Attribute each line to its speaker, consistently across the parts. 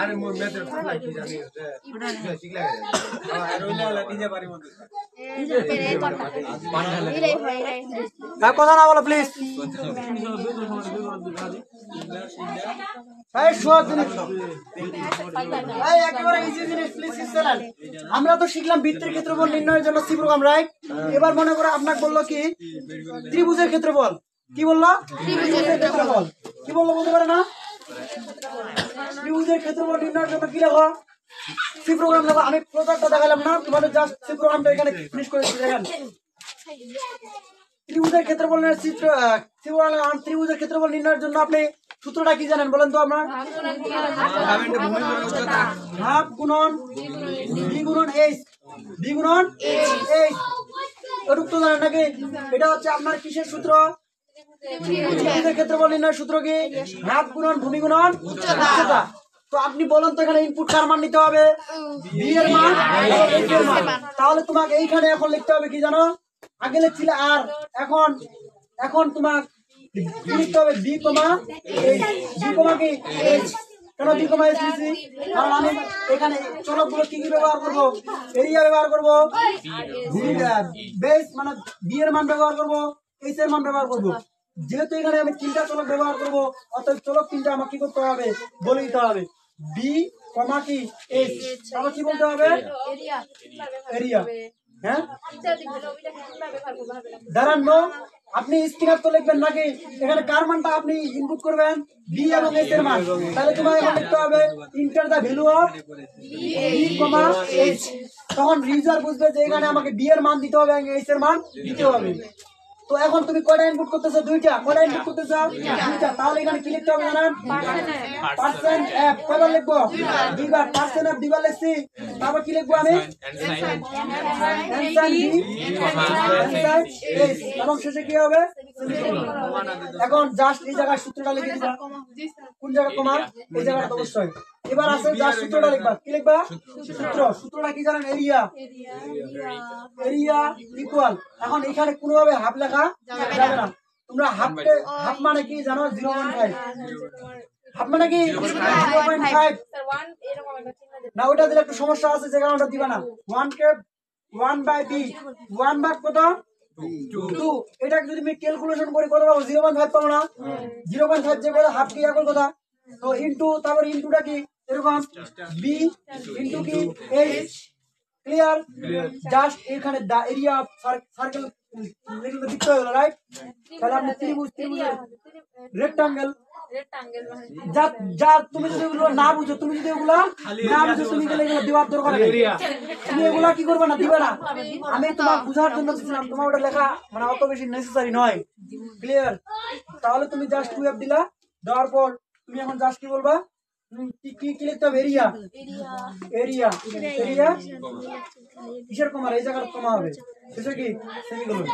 Speaker 1: আরে মোর মেতে ফুলা কি জানি ওটা শিখলা আর ওইলা ওলা নিজে পারি মত
Speaker 2: কথা না বলো প্লিজ। আমরা তো শিখলাম বৃত্তের ক্ষেত্রফল নির্ণয়ের জন্য সি প্রোগ্রাম, রাইট? এবার মনে করো আপনাকে বললো কি ত্রিভুজের ক্ষেত্রফল, কি বললো? ত্রিভুজের ক্ষেত্রফল কি বললো বলতে পারে না? ত্রিভুজের ক্ষেত্রফল নির্ণয়ের জন্য কি লেখো? সি প্রোগ্রাম লেখো। আমি প্রজেক্টটা দেখালাম না তোমাদের, জাস্ট সি প্রোগ্রামটা এখানে ফিনিশ করে দেখেন। ত্রিভুজের ক্ষেত্রফল ত্রিভুজের ক্ষেত্রফল নির্ণয়ের জন্য আপনি সূত্রটা কি জানেন বলেন তো? আপনার হাফ গুণন বি গুণন এইচ, বি গুণন এইচ, এটুকু তো জানেন নাকি? এটা হচ্ছে আপনার কিসের সূত্র? ত্রিভুজের ক্ষেত্রফল নির্ণয়ের সূত্র কি? হাফ গুণন ভূমি গুণন উচ্চতা। তো আপনি বলেন তো এখানে ইনপুট কার মান নিতে হবে? বি এর মান, এইচ এর মান। তাহলে তোমাকে এইখানে এখন লিখতে হবে কি জানো? আগে লিখছিলে আর, এখন তোমাকে লিখতে হবে B comma H. B comma কি এইচ। কেন বি কমা এইচ লিখছি? কারণ আমি এখানে চলকগুলো কি কি ব্যবহার করব? এরিয়া ব্যবহার করব, বেস মানে বি এর মান ব্যবহার করব, এইচ এর মান ব্যবহার করব। যেহেতু এখানে আমি তিনটা চলক ব্যবহার করব, অতএব চলক তিনটা আমাকে কি করতে হবে? বলে দিতে হবে বি কমা কি এইচ। তারপর কি বলতে হবে? এরিয়া। হ্যাঁ দাঁড়ান, আপনি স্ক্রিনার তো লিখবেন নাকি? এখানে কার মানটা আপনি ইনপুট করবেন? বি এবং এইচ এর মান। তাহলে তোমার এখন লিখতে হবে enter the value of B comma H. তখন রিজার বুঝবে যে এখানে আমাকে বি এর মান দিতে হবে এবং এইচ এর মান দিতে হবে। তো এখন তুমি কয়টা ইনপুট করতেছো? দুইটা। কয়টা ইনপুট করতেছো? দুইটা। তাহলে এখানে কি লিখতে হবে জানেন? Percent F. কয়বার লিখবো? দুইবার। পার্সেন্ট এফ দুইবার লিখছি। তারপর কি লিখবো আমি? এবং শেষে কি হবে? এখন জাস্ট এই জায়গায় সূত্রটা লিখে দিবা। কোন জায়গা কমা? এই জায়গাটা অবশ্যই। এবার আছে জাস্ট সূত্রটা লিখবা। কি লিখবা? সূত্রটা কি জানেন? এরিয়া। Area equal. এখন এখানে কোনোভাবে হাফ লেখা যাবে না। তোমরা হাফ মানে কি জানো? 0.5। হাফ মানে কি 0.5 না? ওটা দিলে একটু সমস্যা আছে, যে কারণে দিবা না। 1 কে 1 বাই বি, 1 ভাগ কত? 2। এটা যদি আমি ক্যালকুলেশন করি কত পাবো? 0.5 পাবো না? 0.5 যে বলে হাফ কি একই কথা। তো ইনটু, তারপর ইনটুটা কি এরকম বি ইনটু কি এইচ। ক্লিয়ার? জাস্ট এখানে দা এরিয়া অফ সার্কেল লিখলে দিতে হলো, রাইট? তাহলে আপনি ত্রিভুজের রেক্টাঙ্গেল যা তুমি যদি এগুলো না বুঝো, তুমি যদি এগুলা না বুঝো, তুমি গেলে এগুলো দেওয়ার দরকার নেই। তুমি এগুলা কি করবে না? দিবে না। আমি তোমার বুঝার জন্য দিছিলাম, তোমার ওটা লেখা মানে অত বেশি নেসেসারি নয়। ক্লিয়ার? তাহলে তুমি জাস্ট 2f দিলা, দেওয়ার পর তুমি এখন জাস্ট কি বলবা? কি লিখতে হবে? এরিয়া। এরিয়া এরিয়া কিসের কমা? এই জায়গার কমা হবে। শেষে কি? সেমিকোলন।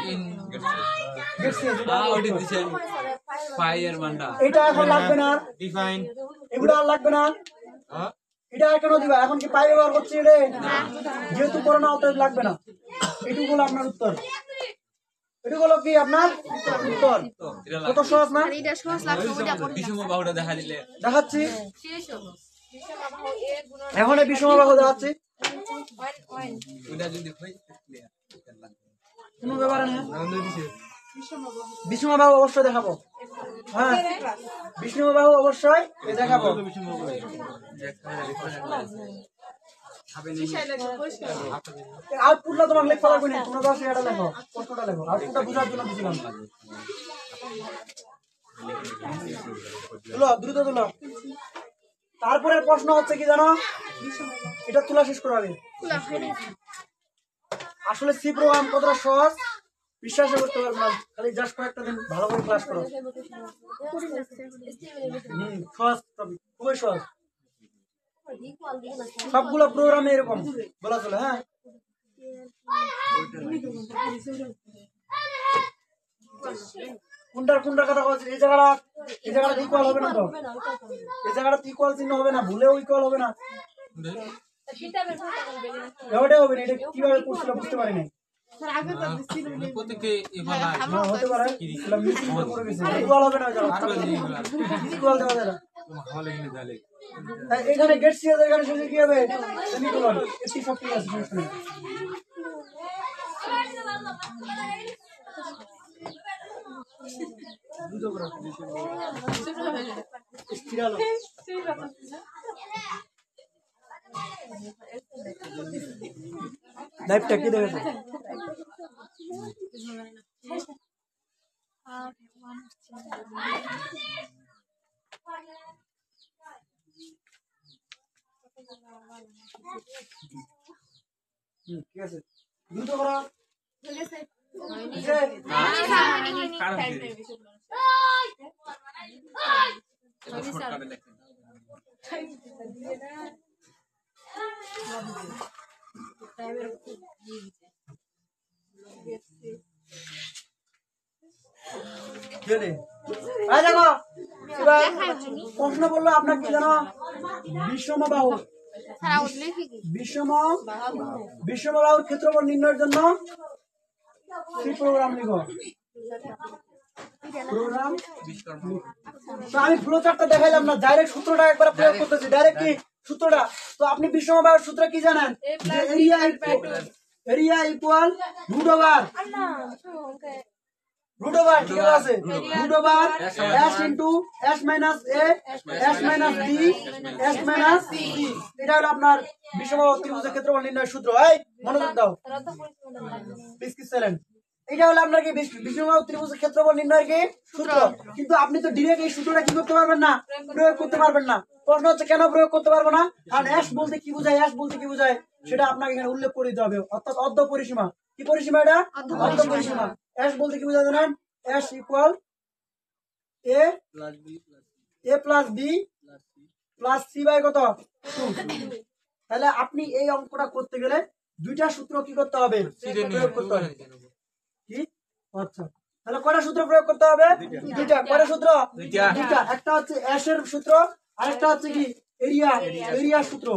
Speaker 2: এটা এখন লাগবে না,
Speaker 1: ডিফাইন
Speaker 2: এগুলো আর লাগবে না। এটা কেন দিবা? এখন কি পাই ব্যবহার করছি রে? যেহেতু করো না অতএব লাগবে না। এটুকু হলো আপনার উত্তর। এটুকু হলো কি আপনার উত্তর। কত সহজ না? দেখাচ্ছি এখন এই বিষম বাহু দেখাচ্ছি। কোনো ব্যাপার না, বিষম বাহু অবশ্যই দেখাবো। হ্যাঁ বিষম বাহু অবশ্যই দেখাবো। আউটপুটটা তোমার লেখা লাগবে না, তোমরা জাস্ট এটা লেখো, প্রশ্নটা লেখো। আউটপুটটা বোঝার জন্য দিছিলাম। তুলো, দ্রুত তুলো। তারপরে প্রশ্ন হচ্ছে কি জানো? এটা তোলা শেষ করো আগে। আসলে সি প্রোগ্রাম কতটা সহজ বিশ্বাস করতে পারবে না, খালি জাস্ট কয়েকটা দিন ভালো করে ক্লাস করো। সহজ, খুবই সহজ। সবগুলো প্রোগ্রামে এরকম বলা চলে। হ্যাঁ কোনটার কথা বলছি? এই জায়গাটা ইকুয়াল হবে না তো? এই জায়গাটা ইকুয়াল চিহ্ন হবে না, ভুলেও ইকুয়াল হবে না। এটাই হবে না। এটা কিভাবে করছিল বুঝতে পারি নাই। হতে পারে ইকুয়াল হবে না, ইকুয়াল দেওয়া যায় না। এখানে গেট সি আছে, এখানে শেষে কি হবে সেমিকোলন। এটি সব ঠিক আছে, সমস্যা নেই। লাইভটা কি দেখেছে? ঠিক আছে, দ্রুত করো। দেখো এবার প্রশ্ন বললো আপনার কি জানো, বিষম বাহু, বিষম বাহুর ক্ষেত্রফল নির্ণয়ের জন্য কি প্রোগ্রাম লিখো? প্রোগ্রাম তো আমি ফ্লো চার্টটা দেখাইলাম না, ডাইরেক্ট সূত্রটা একবার প্রয়োগ করতেছি, ডাইরেক্ট কি সূত্রটা। তো আপনি বিষম বাহুর সূত্র কি জানেন? যে এরিয়া ইকুয়াল রুট ওভার ঠিক আছে, root over s into s minus a s minus b s minus c। এটা হলো আপনার বিষমবাহু ত্রিভুজের ক্ষেত্রফল নির্ণয়ের সূত্র। এই মনোযোগ দাও প্লিজ, কি সাইলেন্ট। এটা হলো আপনার কি বিষমবাহু ত্রিভুজের ক্ষেত্রফল নির্ণয়ের কি সূত্র। কিন্তু আপনি তো ডাইরেক্ট এই সূত্রটা কি করতে পারবেন না, প্রয়োগ করতে পারবেন না। প্রশ্ন হচ্ছে কেন প্রয়োগ করতে পারবো না? কারণ s বলতে কি বোঝায়, s বলতে কি বোঝায় সেটা আপনাকে এখানে উল্লেখ করে দিতে হবে, অর্থাৎ অর্ধ পরিসীমা। কি পরিসীমা এটা? অর্ধ পরিসীমা। s বলতে কি বোঝায় জানেন? s equal a plus b plus c by কত 2। তাহলে আপনি এই অঙ্কটা করতে গেলে দুইটা সূত্র কি করতে হবে? প্রয়োগ করতে হবে। কি? আচ্ছা, তাহলে কয়টা সূত্র প্রয়োগ করতে হবে? দুইটা। কয়টা সূত্র? দুইটা। একটা হচ্ছে s এর সূত্র, আরেকটা হচ্ছে কি এরিয়া সূত্র।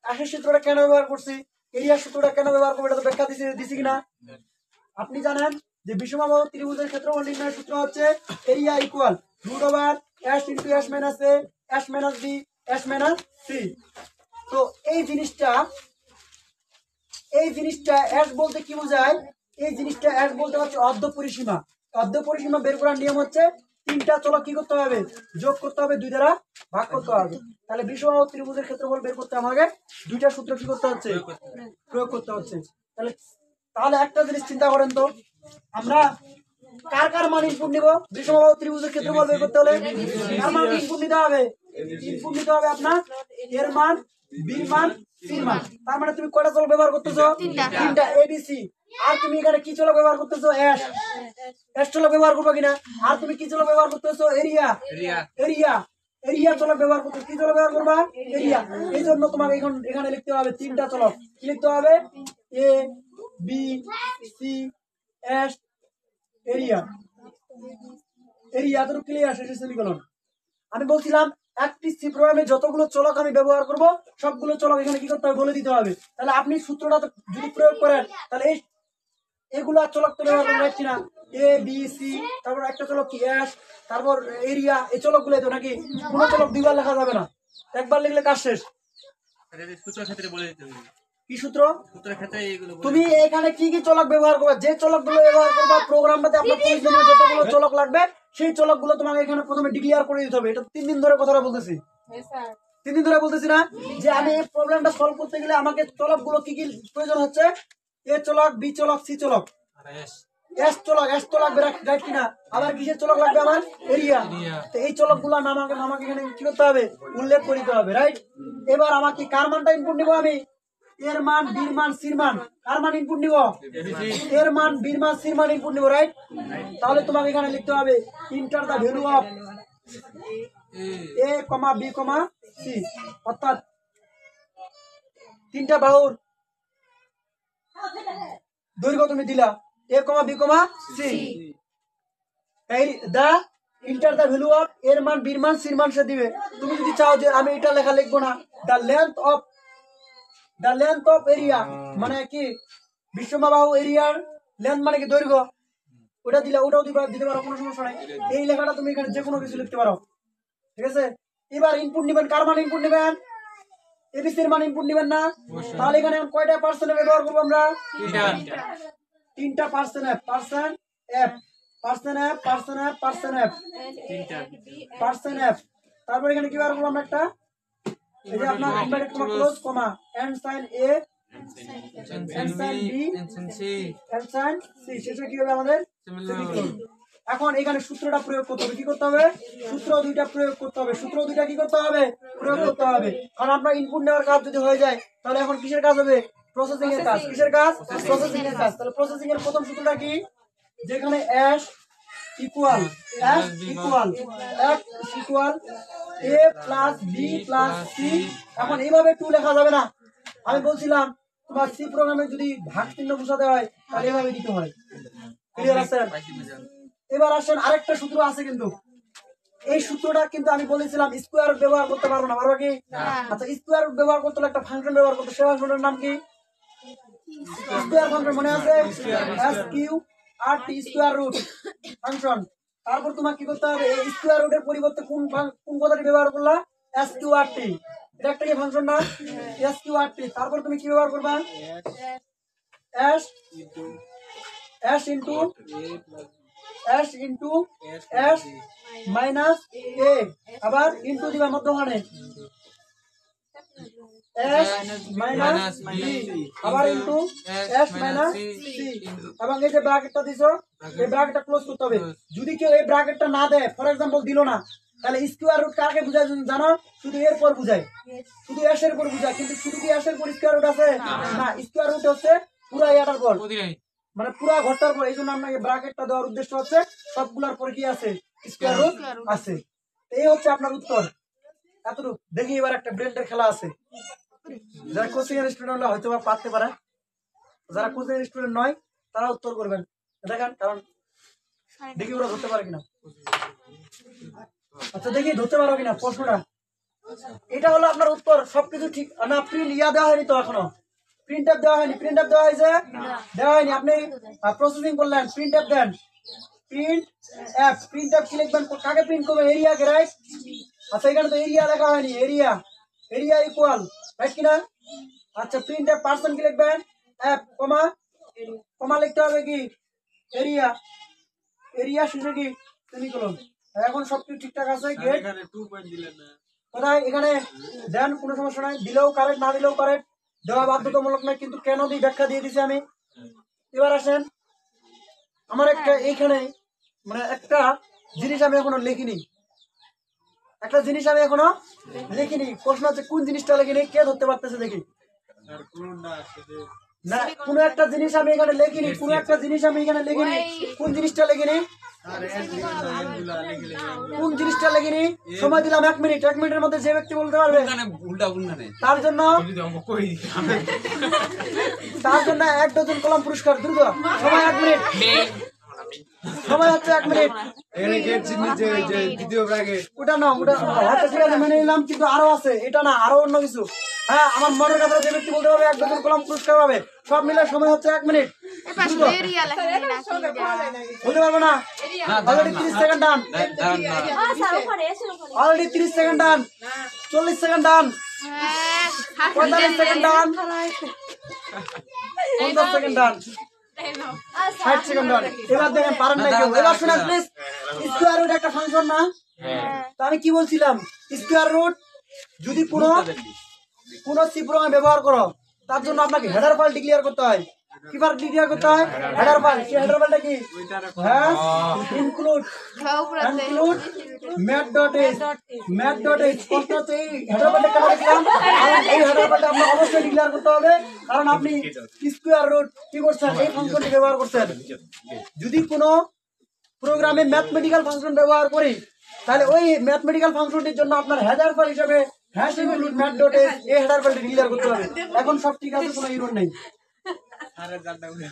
Speaker 2: s এর সূত্রটা কেন ব্যবহার করছি, এরিয়ার সূত্রটা কেন ব্যবহার করব, এটা তো ব্যাখ্যা দিছি কিনা? আপনি জানেন যে বিষমবাহু ত্রিভুজের ক্ষেত্রফল নির্ণয়ের সূত্র হচ্ছে area equal root over s into s minus a s minus b s minus c। তো এই জিনিসটা s বলতে কি বোঝায়? এই জিনিসটা s বলতে হচ্ছে অর্ধ পরিসীমা। অর্ধ পরিসীমা বের করার নিয়ম হচ্ছে তিনটা চলক কি করতে হবে? যোগ করতে হবে, 2 দ্বারা ভাগ করতে হবে। তাহলে বিষমবাহু ত্রিভুজের ক্ষেত্রফল বের করতে আমাকে দুইটা সূত্র কি করতে হচ্ছে? প্রয়োগ করতে হচ্ছে। তাহলে একটা জিনিস চিন্তা করেন তো, আমরা কার মান ইনপুট নিব? বিষমবাহু ত্রিভুজের ক্ষেত্রফল বের করতে হলে কার মান ইনপুট নিতে হবে? ইনপুট নিতে হবে আপনার এর মান, বির মান, সির মান। তার মানে তুমি কয়টা চলক ব্যবহার করতেছো? তিনটা, a b c। আর তুমি এখানে কি চলক ব্যবহার করতেছো? s চলক ব্যবহার করবে কিনা? আর তুমি কি চলক ব্যবহার করতেছো? এরিয়া চলক ব্যবহার করতে। কি চলক ব্যবহার করবা? এরিয়া। এই জন্য তোমাকে এখানে লিখতে হবে তিনটা চলক। কি লিখতে হবে? a b c s area তো ক্লিয়ার, শেষে সেমিকোলন। আমি বলছিলাম একটি সি প্রোগ্রামে যতগুলো চলক আমি ব্যবহার করব সবগুলো চলক এখানে কি করতে হবে? বলে দিতে হবে। তাহলে আপনি সূত্রটা যদি প্রয়োগ করেন তাহলে এগুলা চলক তো ব্যবহার করতে পারছি না, এ বি সি, তারপর একটা চলক কি এস, তারপর এরিয়া, এই চলক গুলো তো নাকি কোনো চলক দুইবার লেখা যাবে না, একবার লিখলে কাজ শেষ। কি সূত্র? তুমি এখানে কি কি চলক ব্যবহার করবে, যে চলক গুলো ব্যবহার করবা প্রোগ্রামটাতে আপনার প্রয়োজনীয় যতগুলো চলক লাগবে সেই চলক গুলো তোমাকে এখানে প্রথমে ডিক্লেয়ার করে দিতে হবে। এটা 3 দিন ধরে কথাটা বলতেছি, 3 দিন ধরে বলতেছি না যে আমি এই প্রবলেমটা সলভ করতে গেলে আমাকে চলক গুলো কি কি প্রয়োজন হচ্ছে? এ চলক, বি চলক, সি চলক, এস চলক রাইট কিনা? আবার কিসের চলক লাগবে? আমার এরিয়া। তো এই চলক গুলা আমাকে এখানে কি করতে হবে? উল্লেখ করে দিতে হবে, রাইট? এবার আমাকে কার মানটা ইনপুট নিব? আমি এর মান, বির মান, সির মান। কার মান ইনপুট নিব? এর মান, বির মান, সির মান ইনপুট নিব, রাইট? তাহলে তোমাকে এখানে লিখতে হবে enter the value of A comma B comma C, অর্থাৎ তিনটা বাহুর দৈর্ঘ্য তুমি দিলা এ কমা বি কমা সি। এই দা ইন্টার দা ভ্যালু অফ এর মান, বির মান, সির মান সে দিবে। তুমি যদি চাও যে আমি এটা লেখা লিখবো না, দা লেন্থ অফ এরিয়া মানে কি? বিষমবাহু এরিয়ার লেন্থ মানে কি? দৈর্ঘ্য। ওটা দিলে ওটাও দিতে পারো, কোনো সমস্যা নাই। এই লেখাটা তুমি এখানে যে কোনো কিছু লিখতে পারো, ঠিক আছে? এবার ইনপুট নেবেন, কার মান ইনপুট নেবেন? এবিসির মান ইনপুট নেবেন না? তাহলে এখানে কয়টা পার্সেন্ট ব্যবহার করবো আমরা? তিনটা percent F, percent F, percent F, percent F, percent F, percent F. তারপর এখানে কি ব্যবহার করবো আমরা? একটা এই যে আপনার inverted comma close comma and sign A and sign B and sign C, শেষে কি হবে আমাদের? সেমিকোলন। এখন এখানে সূত্রটা প্রয়োগ করতে হবে। কি করতে হবে? সূত্র দুইটা প্রয়োগ করতে হবে। সূত্র দুইটা কি করতে হবে? প্রয়োগ করতে হবে। কারণ আপনার ইনপুট নেওয়ার কাজ যদি হয়ে যায় তাহলে এখন কিসের কাজ হবে? প্রসেসিং এর কাজ। কিসের কাজ? প্রসেসিং এর কাজ। তাহলে প্রসেসিং এর প্রথম সূত্রটা কি? যেখানে অ্যাশ ইকুয়াল এ প্লাস বি প্লাস সি। এখন এইভাবে 2 লেখা যাবে না। আমি বলছিলাম তোমার সি প্রোগ্রামে যদি ভাগ চিহ্ন বসাতে হয় তাহলে এভাবে দিতে হয়। ক্লিয়ার আছে? এবার আসেন আরেকটা সূত্র আছে, কিন্তু এই সূত্রটা কিন্তু আমি বলেছিলাম স্কোয়ার রুট ব্যবহার করতে পারবো না। পারবো কি? আচ্ছা, স্কোয়ার রুট ব্যবহার করতে হলে একটা ফাংশন ব্যবহার করতে, সেই ফাংশনের নাম কি? স্কোয়ার ফাংশন, মনে আছে? এস কিউ আর টি, স্কোয়ার রুট ফাংশন। তারপর তোমাকে কি করতে হবে? এই স্কোয়ার রুটের পরিবর্তে কোন কথাটি ব্যবহার করলা? এস কিউ আর টি। এটা একটা কি ফাংশন না? এস কিউ আর টি। তারপর তুমি কি ব্যবহার করবা? এস ইন্টু এস মাইনাস এ, আবার ইন্টু দিবা মধ্যখানে এস মাইনাস বি, আবার ইন্টু এস মাইনাস সি, এবং এই যে ব্র্যাকেটটা দিছো এই ব্র্যাকেটটা ক্লোজ করতে হবে। যদি কেউ এই ব্র্যাকেটটা না দেয়, ফর এক্সাম্পল দিল না, তাহলে স্কোয়ার রুট কাকে বোঝায় জানো? শুধু এর পর বোঝায়, শুধু এস এর পর বোঝায়। কিন্তু শুধু কি এস এর পর স্কোয়ার রুট আছে? না, স্কোয়ার রুট হচ্ছে পুরো এটার পর, মানে পুরো ঘরটার পর। এই জন্য আপনাকে ব্র্যাকেটটা দেওয়ার উদ্দেশ্য হচ্ছে সবগুলার পর কি আছে? স্কোয়ার রুট আছে। এই হচ্ছে আপনার উত্তর। এতটুকু দেখি। এবার একটা ব্রেনটের খেলা আছে। যারা কোচিং এর স্টুডেন্ট হয়তো বা পারতে পারে, যারা কোচিং এর স্টুডেন্ট নয় তারা উত্তর করবেন। দেখেন, কারণ দেখি ওরা ধরতে পারে কিনা। আচ্ছা, দেখি ধরতে পারো কিনা প্রশ্নটা। এটা হলো আপনার উত্তর। সবকিছু ঠিক না? প্রিন্ট দেওয়া হয়নি তো এখনো? প্রিন্ট অ্যাপ দেওয়া হয়নি? প্রিন্ট অ্যাপ দেওয়া হয়েছে? দেওয়া হয়নি। আপনি প্রসেসিং করলেন, প্রিন্ট অ্যাপ দেন। প্রিন্ট অ্যাপ কি লিখবেন? কাকে প্রিন্ট করবেন? এরিয়াকে, রাইট? আচ্ছা, এখানে তো এরিয়া লেখা হয়নি। এরিয়া ইকুয়াল, রাইট কিনা? আচ্ছা, প্রিন্ট অ্যাপ পার্সন কি লিখবেন? অ্যাপ কমা লিখতে হবে কি? এরিয়া শেষে কি? সেমিকোলন। এখন সবকিছু ঠিকঠাক আছে। গেট কোথায়? এখানে দেন, কোনো সমস্যা নাই। দিলেও কারেক্ট, না দিলেও কারেক্ট, দেওয়া বাধ্যতামূলক নয়, কিন্তু কেন দিই ব্যাখ্যা দিয়ে দিছি আমি। এবার আসেন, আমার একটা এইখানে মানে একটা জিনিস আমি এখনো লিখিনি। প্রশ্ন হচ্ছে কোন জিনিসটা লিখিনি? কে ধরতে পারতেছে দেখি? না, কোন একটা জিনিস আমি এখানে লিখিনি। কোন জিনিসটা লিখিনি? সময় দিলাম 1 মিনিট। 1 মিনিটের মধ্যে যে ব্যক্তি বলতে পারবে তার জন্য 1 ডজন কলম পুরস্কার। দ্রুত সময় 1 মিনিট। সময় হচ্ছে 1 মিনিট। ওটা না, ওটা আচ্ছা ঠিক আছে, মেনে নিলাম, কিন্তু আরো আছে। এটা না, আরো অন্য কিছু। হ্যাঁ, আমার মনের কথা যে ব্যক্তি বলতে পারবে 1 ডজন কলম পুরস্কার পাবে। সব মিলে সময় হচ্ছে 1 মিনিট। বলতে পারবো না? অলরেডি 30 সেকেন্ড ডান। অলরেডি 30 সেকেন্ড ডান। 40 সেকেন্ড ডান। 45 সেকেন্ড ডান। 50 সেকেন্ড ডান। 60 সেকেন্ড ডান। এবার দেখেন পারেন না কেউ। এবার শুনেন প্লিজ। স্কোয়ার রুট একটা ফাংশন না? তো আমি কি বলছিলাম? স্কোয়ার রুট যদি পুরো সি প্রোগ্রামে ব্যবহার করো, তার জন্য আপনাকে হেডার ফাইল ডিক্লেয়ার করতে হয়। কি ফাইল ডিক্লেয়ার করতে হয়? Header file. সেই হেডার ফাইলটা কি? হ্যাঁ, ইনক্লুড math.h। প্রশ্ন হচ্ছে এই হেডার ফাইলটা কেন লিখলাম? এই হেডার ফাইলটা আপনার অবশ্যই ডিক্লেয়ার করতে হবে, কারণ আপনি স্কোয়ার রুট কি করছেন? এই ফাংশনটি ব্যবহার করছেন। যদি কোনো প্রোগ্রামে ম্যাথমেটিক্যাল ফাংশন ব্যবহার করি, তাহলে ওই ম্যাথমেটিক্যাল ফাংশনটির জন্য আপনার হেডার ফাইল হিসেবে #include math.h এই হেডার ফাইলটি ডিক্লেয়ার করতে হবে। এখন সব ঠিক আছে, কোনো ইরর নেই।
Speaker 1: আরে জানটা উড়ে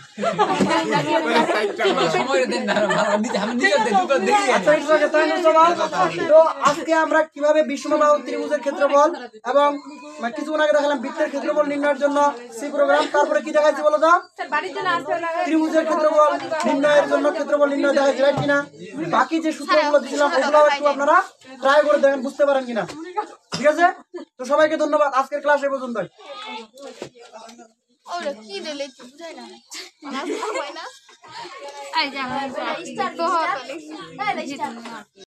Speaker 3: সময় দেন না আমি নিজে দুটো দেখি
Speaker 2: আচ্ছা একটু আগে তাই না সবাই? তো আজকে আমরা কিভাবে বিষমবাহু ত্রিভুজের ক্ষেত্রফল এবং কিছুক্ষণ আগে দেখালাম বৃত্তের ক্ষেত্রফল নির্ণয়ের জন্য সি প্রোগ্রাম, তারপরে কি দেখাচ্ছি বলো তো? ত্রিভুজের ক্ষেত্রফল নির্ণয়ের জন্য ক্ষেত্রফল নির্ণয় দেখাচ্ছি, রাইট কিনা? বাকি যে সূত্রগুলো দিয়েছিলাম ওগুলো একটু আপনারা ট্রাই করে দেখেন বুঝতে পারেন কিনা, ঠিক আছে? তো সবাইকে ধন্যবাদ, আজকের ক্লাস এ পর্যন্তই।
Speaker 4: ওরে কি দিলে কি বুঝাই না না হয় না আই যা তো হতো